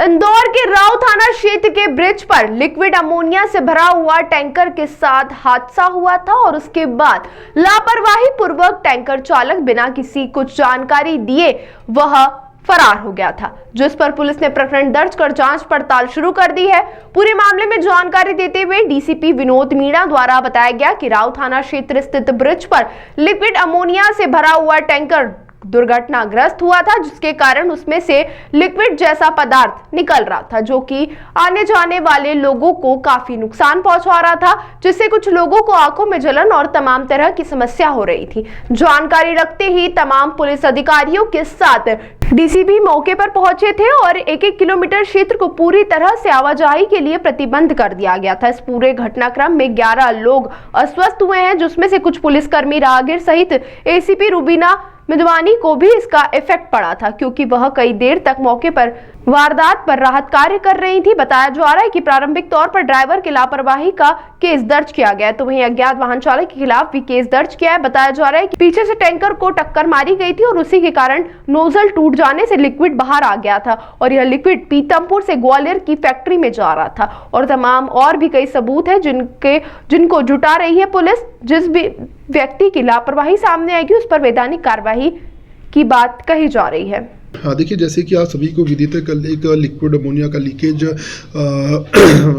इंदौर के राव थाना क्षेत्र के ब्रिज पर लिक्विड अमोनिया से भरा हुआ टैंकर के साथ हादसा हुआ था और उसके बाद लापरवाही पूर्वक टैंकर चालक बिना किसी कुछ जानकारी दिए वह फरार हो गया था, जिस पर पुलिस ने प्रकरण दर्ज कर जांच पड़ताल शुरू कर दी है। पूरे मामले में जानकारी देते हुए डीसीपी विनोद मीणा द्वारा बताया गया कि राव थाना क्षेत्र स्थित ब्रिज पर लिक्विड अमोनिया से भरा हुआ टैंकर दुर्घटनाग्रस्त हुआ था, जिसके कारण उसमें से लिक्विड जैसा पदार्थ निकल रहा था, जो कि आने जाने वाले लोगों को काफी नुकसान पहुंचा रहा था, जिससे कुछ लोगों को आंखों में जलन और तमाम तरह की समस्या हो रही थी। जानकारी रखते ही तमाम पुलिस अधिकारियों के साथ डीसीपी मौके पर पहुंचे थे और 1-1 किलोमीटर क्षेत्र को पूरी तरह से आवाजाही के लिए प्रतिबंध कर दिया गया था। इस पूरे घटनाक्रम में 11 लोग अस्वस्थ हुए हैं, जिसमें से कुछ पुलिसकर्मी, राहगीर सहित एसीपी रुबीना मिदवानी को भी इसका इफेक्ट पड़ा था, क्योंकि वह कई देर तक मौके पर वारदात पर राहत कार्य कर रही थी। बताया जा रहा है कि प्रारंभिक तौर पर ड्राइवर की लापरवाही का केस दर्ज किया गया है, तो वहीं अज्ञात वाहन चालक के खिलाफ भी केस दर्ज किया है। बताया जा रहा है कि पीछे से टैंकर को टक्कर मारी गई थी और उसी के कारण नोजल टूट जाने से लिक्विड बाहर आ गया था और यह लिक्विड पीतमपुर से ग्वालियर की फैक्ट्री में जा रहा था और तमाम और भी कई सबूत है जिनको जुटा रही है पुलिस। जिस भी व्यक्ति की लापरवाही सामने आएगी उस पर वैधानिक कार्रवाई की बात कही जा रही है। हाँ, देखिए, जैसे कि आप सभी को विदित है, कल एक लिक्विड अमोनिया का लीकेज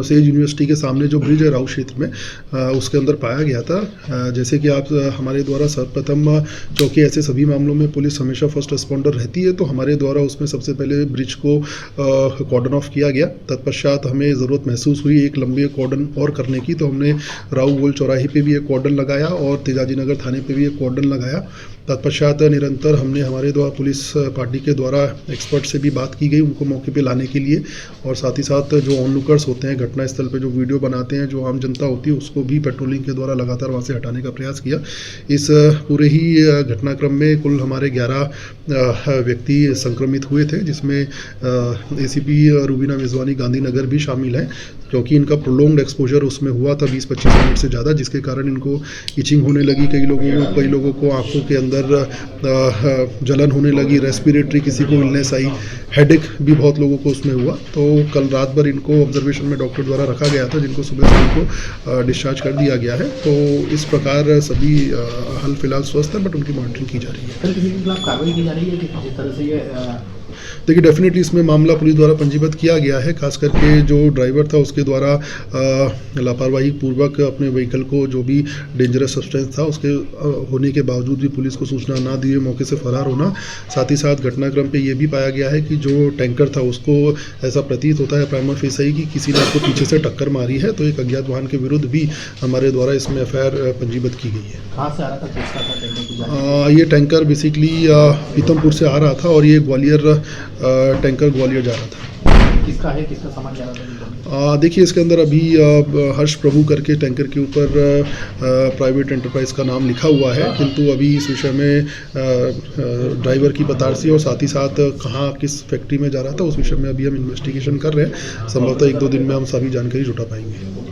सेज यूनिवर्सिटी के सामने जो ब्रिज है राव क्षेत्र में उसके अंदर पाया गया था। जैसे कि आप हमारे द्वारा सर्वप्रथम, चूँकि ऐसे सभी मामलों में पुलिस हमेशा फर्स्ट रिस्पॉन्डर रहती है, तो हमारे द्वारा उसमें सबसे पहले ब्रिज को कॉर्डन ऑफ किया गया। तत्पश्चात हमें ज़रूरत महसूस हुई एक लंबे कॉर्डन और करने की, तो हमने राव गोल चौराहे पर भी एक कॉर्डन लगाया और तेजाजी नगर थाने पर भी एक कॉर्डन लगाया। तत्पश्चात निरंतर हमने हमारे द्वारा पुलिस पार्टी के द्वारा एक्सपर्ट से भी बात की गई उनको मौके पे लाने के लिए, और साथ ही साथ जो ऑनलुकर्स होते हैं घटना स्थल पे जो वीडियो बनाते हैं, जो आम जनता होती है, उसको भी पेट्रोलिंग के द्वारा लगातार वहाँ से हटाने का प्रयास किया। इस पूरे ही घटनाक्रम में कुल हमारे 11 व्यक्ति संक्रमित हुए थे, जिसमें एसीपी रुबीना मिदवानी गांधीनगर भी शामिल हैं, क्योंकि इनका प्रोलॉन्ग्ड एक्सपोजर उसमें हुआ था 20-25 मिनट से ज़्यादा, जिसके कारण इनको इचिंग होने लगी। कई लोगों को आंखों के अंदर जलन होने लगी, रेस्पिरेटरी किसी को इलनेस आई, हेडेक भी बहुत लोगों को उसमें हुआ। तो कल रात भर इनको ऑब्जर्वेशन में डॉक्टर द्वारा रखा गया था, जिनको सुबह से इनको डिस्चार्ज कर दिया गया है। तो इस प्रकार सभी हाल फिलहाल स्वस्थ है, बट उनकी मॉनिटरिंग की जा रही है। किसी के खिलाफ कार्रवाई की जा रही है कि जिस तरह से ये देखिए, डेफिनेटली इसमें मामला पुलिस द्वारा पंजीबद्ध किया गया है। खास करके जो ड्राइवर था उसके द्वारा लापरवाही पूर्वक अपने व्हीकल को, जो भी डेंजरस सब्सटेंस था उसके होने के बावजूद भी पुलिस को सूचना ना दिए मौके से फरार होना। साथ ही साथ घटनाक्रम पे ये भी पाया गया है कि जो टैंकर था उसको ऐसा प्रतीत होता है प्राइमा फेसी कि किसी ने आपको पीछे से टक्कर मारी है, तो एक अज्ञात वाहन के विरुद्ध भी हमारे द्वारा इसमें एफआईआर पंजीबद्ध की गई है। कहाँ से आ रहा था, किसका था टैंकर? ये टैंकर बेसिकली पीतमपुर से आ रहा था और ये ग्वालियर टैंकर ग्वालियर जा रहा था। किसका है, किसका सामान जा रहा था? देखिए, इसके अंदर अभी हर्ष प्रभु करके टैंकर के ऊपर प्राइवेट एंटरप्राइज का नाम लिखा हुआ है, किंतु अभी इस विषय में ड्राइवर की बतारसी और साथ ही साथ कहाँ किस फैक्ट्री में जा रहा था उस विषय में अभी हम इन्वेस्टिगेशन कर रहे हैं। संभवतः 1-2 दिन में हम सभी जानकारी जुटा पाएंगे।